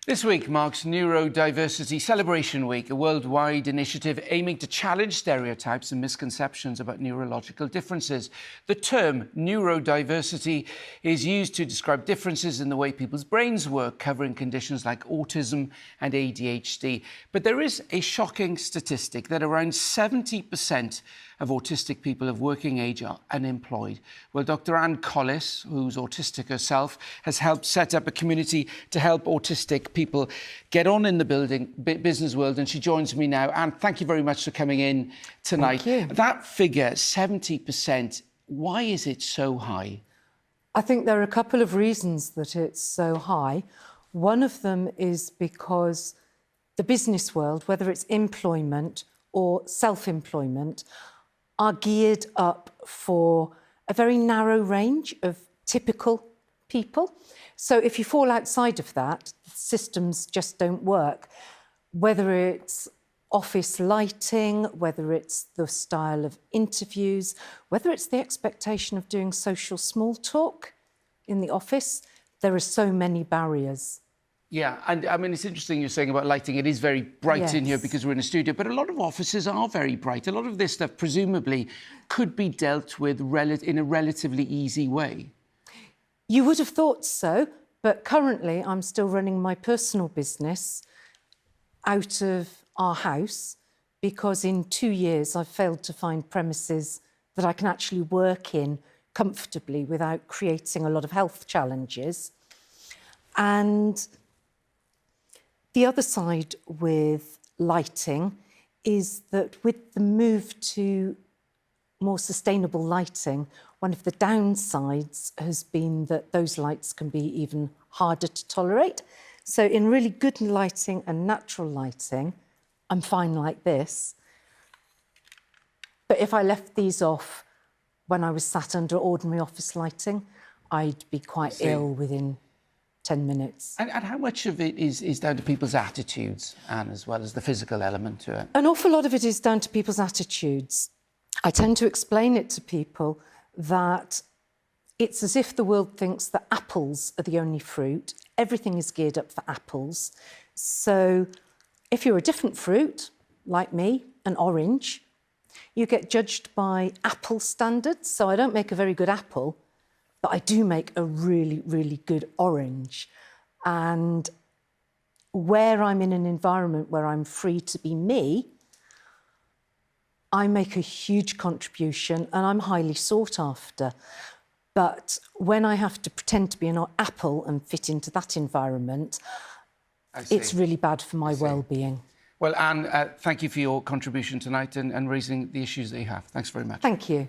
This week marks Neurodiversity Celebration Week, a worldwide initiative aiming to challenge stereotypes and misconceptions about neurological differences. The term neurodiversity is used to describe differences in the way people's brains work, covering conditions like autism and ADHD. But there is a shocking statistic that around 70% of autistic people of working age are unemployed. Well, Dr. Anne Collis, who's autistic herself, has helped set up a community to help autistic people get on in the business world, and she joins me now. Anne, thank you very much for coming in tonight. Thank you. That figure, 70%, why is it so high? I think there are a couple of reasons that it's so high. One of them is because the business world, whether it's employment or self-employment, are geared up for a very narrow range of typical people. So if you fall outside of that, systems just don't work. Whether it's office lighting, whether it's the style of interviews, whether it's the expectation of doing social small talk in the office, there are so many barriers. Yeah, and I mean, it's interesting you're saying about lighting. It is very bright in here because we're in a studio, but a lot of offices are very bright. A lot of this stuff presumably could be dealt with in a relatively easy way. You would have thought so, but currently I'm still running my personal business out of our house because in 2 years I've failed to find premises that I can actually work in comfortably without creating a lot of health challenges. And the other side with lighting is that with the move to more sustainable lighting, one of the downsides has been that those lights can be even harder to tolerate. So in really good lighting and natural lighting, I'm fine like this. But if I left these off when I was sat under ordinary office lighting, I'd be quite ill within 10 minutes. And how much of it is down to people's attitudes, Anne, as well as the physical element to it? An awful lot of it is down to people's attitudes. I tend to explain it to people that it's as if the world thinks that apples are the only fruit. Everything is geared up for apples. So if you're a different fruit, like me, an orange, you get judged by apple standards. So I don't make a very good apple, but I do make a really, really good orange. And where I'm in an environment where I'm free to be me, I make a huge contribution and I'm highly sought after. But when I have to pretend to be an apple and fit into that environment, it's really bad for my well-being. Well, Anne, thank you for your contribution tonight and raising the issues that you have. Thanks very much. Thank you.